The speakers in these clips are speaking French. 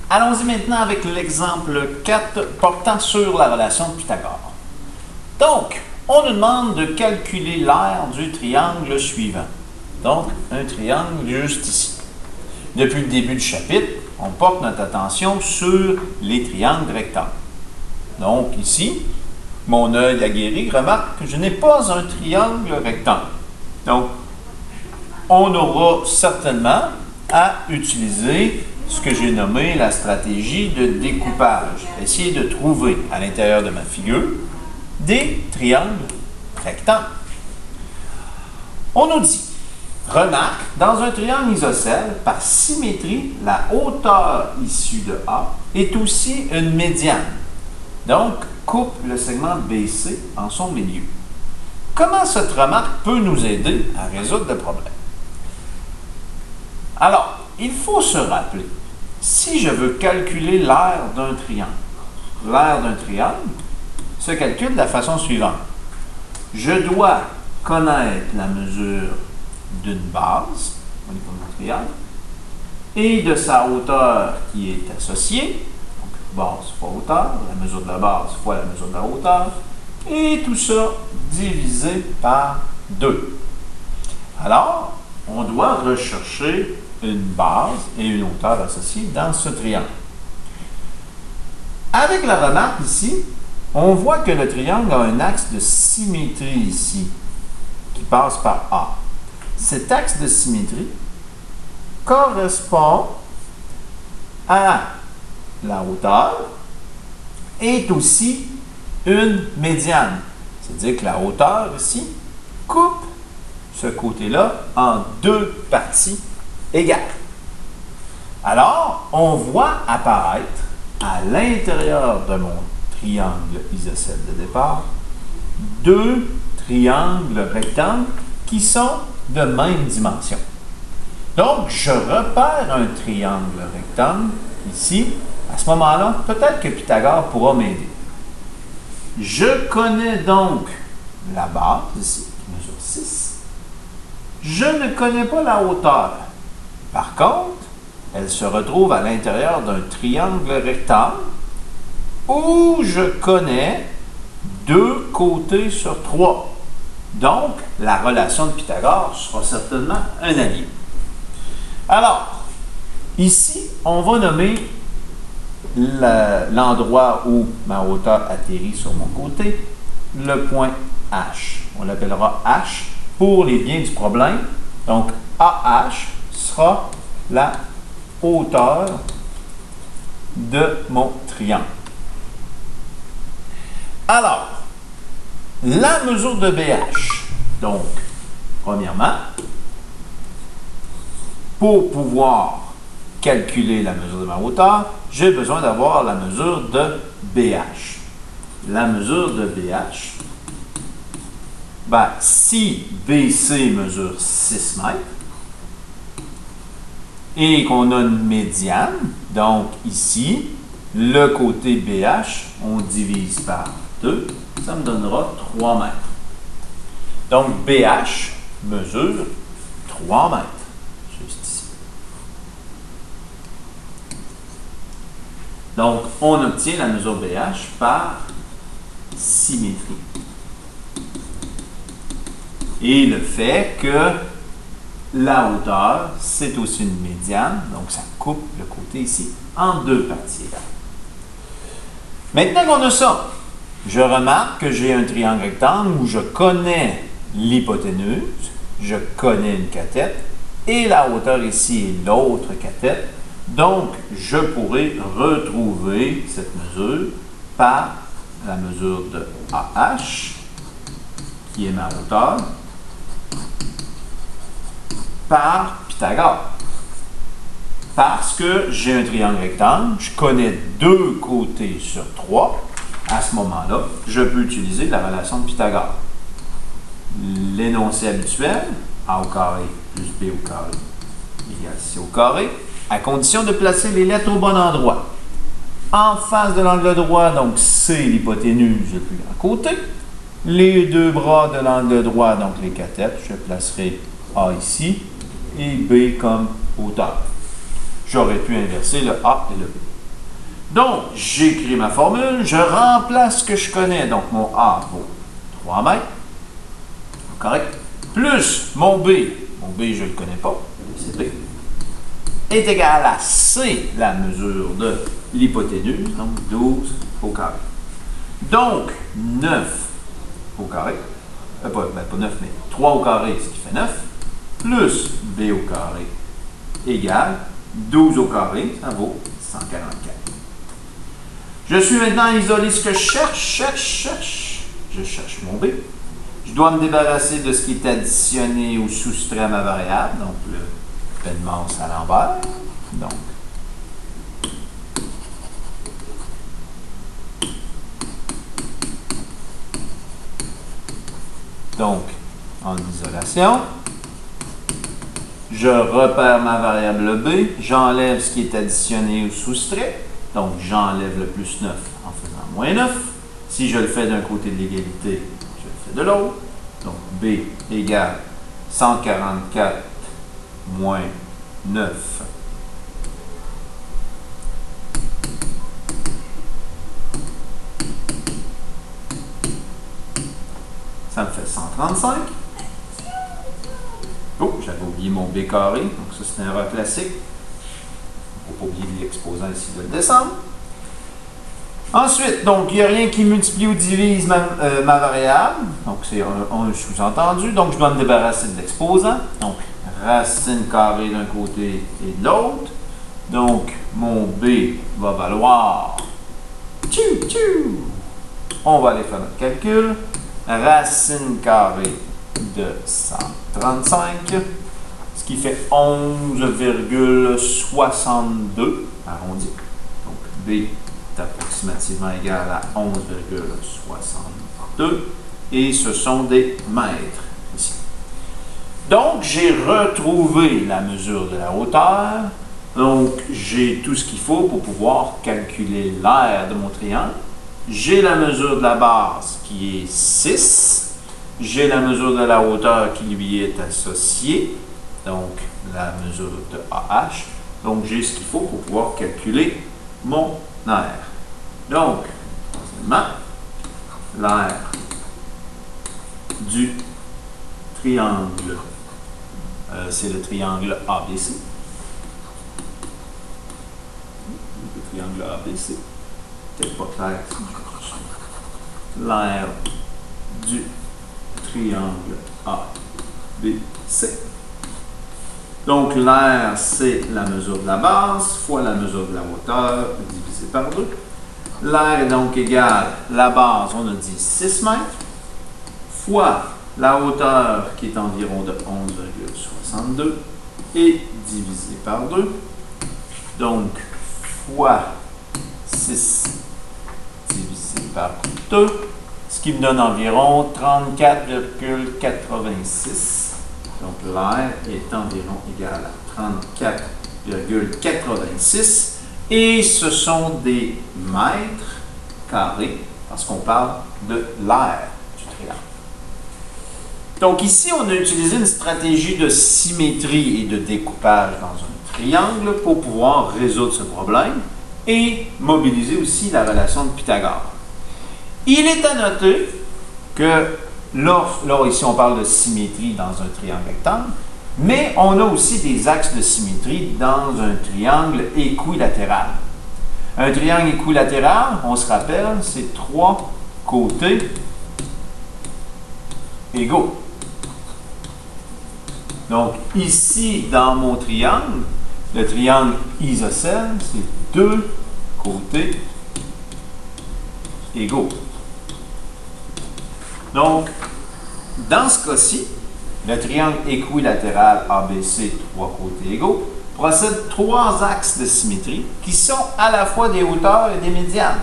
Allons-y maintenant avec l'exemple 4 portant sur la relation de Pythagore. Donc, on nous demande de calculer l'aire du triangle suivant. Donc, un triangle juste ici. Depuis le début du chapitre, on porte notre attention sur les triangles rectangles. Donc, ici, mon œil aguerri remarque que je n'ai pas un triangle rectangle. Donc, on aura certainement à utiliser ce que j'ai nommé la stratégie de découpage. Essayer de trouver à l'intérieur de ma figure des triangles rectangles. On nous dit, remarque, dans un triangle isocèle, par symétrie, la hauteur issue de A est aussi une médiane. Donc, coupe le segment BC en son milieu. Comment cette remarque peut nous aider à résoudre le problème? Alors, il faut se rappeler, si je veux calculer l'aire d'un triangle se calcule de la façon suivante. Je dois connaître la mesure d'une base au niveau de mon triangle et de sa hauteur qui est associée. Donc, base fois hauteur, la mesure de la base fois la mesure de la hauteur, et tout ça divisé par 2. Alors, on doit rechercher une base et une hauteur associée dans ce triangle. Avec la remarque ici, on voit que le triangle a un axe de symétrie ici, qui passe par A. Cet axe de symétrie correspond à la hauteur et est aussi une médiane. C'est-à-dire que la hauteur ici coupe ce côté-là en 2 parties égales. Alors, on voit apparaître à l'intérieur de mon triangle isocèle de départ 2 triangles rectangles qui sont de même dimension. Donc, je repère un triangle rectangle ici. À ce moment-là, peut-être que Pythagore pourra m'aider. Je connais donc la base ici, qui mesure 6. Je ne connais pas la hauteur. Par contre, elle se retrouve à l'intérieur d'un triangle rectangle où je connais 2 côtés sur 3. Donc, la relation de Pythagore sera certainement un allié. Alors, ici, on va nommer l'endroit où ma hauteur atterrit sur mon côté, le point H. On l'appellera H pour les biens du problème. Donc, AH sera la hauteur de mon triangle. Alors, la mesure de BH. Donc, premièrement, pour pouvoir calculer la mesure de ma hauteur, j'ai besoin d'avoir la mesure de BH. La mesure de BH, si BC mesure 6 mètres et qu'on a une médiane, donc ici, le côté BH, on divise par 2, ça me donnera 3 mètres. Donc, BH mesure 3 mètres, juste ici. Donc, on obtient la mesure BH par symétrie. Et le fait que la hauteur, c'est aussi une médiane, donc ça coupe le côté ici en 2 parties égales. Maintenant qu'on a ça, je remarque que j'ai un triangle rectangle où je connais l'hypoténuse, je connais une cathète, et la hauteur ici est l'autre cathète. Donc, je pourrais retrouver cette mesure par la mesure de AH, qui est ma hauteur, par Pythagore. Parce que j'ai un triangle rectangle, je connais 2 côtés sur 3, à ce moment-là, je peux utiliser la relation de Pythagore. L'énoncé habituel, A au carré plus B au carré égale C au carré, à condition de placer les lettres au bon endroit. En face de l'angle droit, donc C, l'hypoténuse le plus grand côté. Les 2 bras de l'angle droit, donc les cathètes, je placerai A ici et B comme hauteur. J'aurais pu inverser le A et le B. Donc, j'écris ma formule, je remplace ce que je connais. Donc, mon A vaut 3 mètres, correct, plus mon B je ne le connais pas, c'est B, est égal à C, la mesure de l'hypoténuse, donc 12 au carré. Donc, 9 au carré, pas 9, mais 3 au carré, ce qui fait 9, plus B au carré égale 12 au carré, ça vaut 144. Je suis maintenant à isoler ce que je cherche. Je cherche mon B. Je dois me débarrasser de ce qui est additionné ou soustrait à ma variable, donc le Penmans à l'envers. Donc, en isolation, je repère ma variable B, j'enlève ce qui est additionné ou soustrait, donc j'enlève le plus 9 en faisant moins 9. Si je le fais d'un côté de l'égalité, je le fais de l'autre. Donc B égale 144 moins 9. Ça me fait 135. Oh, j'avais oublié mon B carré, donc ça c'est une erreur classique. Il ne faut pas oublier l'exposant ici de le descendre. Ensuite, donc, il n'y a rien qui multiplie ou divise ma variable. Donc, c'est un sous-entendu. Donc, je dois me débarrasser de l'exposant. Donc, racine carrée d'un côté et de l'autre. Donc, mon B va valoir... On va aller faire notre calcul. Racine carrée de 135, ce qui fait 11,62 arrondi. Donc, B est approximativement égal à 11,62 et ce sont des mètres ici. Donc, j'ai retrouvé la mesure de la hauteur. Donc, j'ai tout ce qu'il faut pour pouvoir calculer l'aire de mon triangle. J'ai la mesure de la base qui est 6. J'ai la mesure de la hauteur qui lui est associée. Donc, la mesure de AH. Donc, j'ai ce qu'il faut pour pouvoir calculer mon aire. Donc, troisièmement, l'aire du triangle, c'est le triangle ABC. Le triangle ABC. Peut-être pas clair. L'aire du triangle ABC. Donc, l'aire, c'est la mesure de la base fois la mesure de la hauteur divisé par 2. L'aire est donc égale, la base, on a dit 6 mètres, fois la hauteur qui est environ de 11,62 et divisé par 2. Donc, fois 6 divisé par 2, ce qui me donne environ 34,86. Donc, l'aire est environ égal à 34,86. Et ce sont des mètres carrés, parce qu'on parle de l'aire du triangle. Donc, ici, on a utilisé une stratégie de symétrie et de découpage dans un triangle pour pouvoir résoudre ce problème et mobiliser aussi la relation de Pythagore. Il est à noter que là, ici, on parle de symétrie dans un triangle rectangle, mais on a aussi des axes de symétrie dans un triangle équilatéral. Un triangle équilatéral, on se rappelle, c'est 3 côtés égaux. Donc, ici, dans mon triangle, le triangle isocèle, c'est 2 côtés égaux. Donc, dans ce cas-ci, le triangle équilatéral ABC, 3 côtés égaux, possède 3 axes de symétrie qui sont à la fois des hauteurs et des médianes.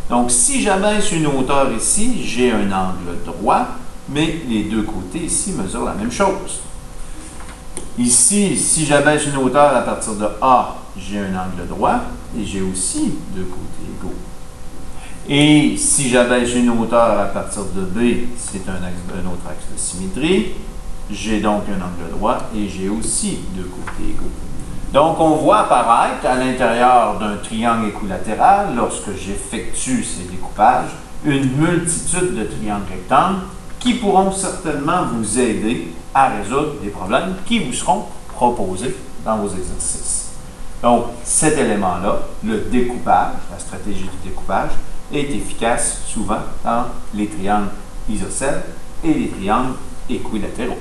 Donc, si j'abaisse une hauteur ici, j'ai un angle droit, mais les deux côtés ici mesurent la même chose. Ici, si j'abaisse une hauteur à partir de A, j'ai un angle droit et j'ai aussi 2 côtés égaux. Et si j'abaisse une hauteur à partir de B, c'est un autre axe de symétrie. J'ai donc un angle droit et j'ai aussi 2 côtés égaux. Donc, on voit apparaître à l'intérieur d'un triangle équilatéral, lorsque j'effectue ces découpages, une multitude de triangles rectangles qui pourront certainement vous aider à résoudre des problèmes qui vous seront proposés dans vos exercices. Donc, cet élément-là, le découpage, la stratégie du découpage, est efficace souvent dans les triangles isocèles et les triangles équilatéraux.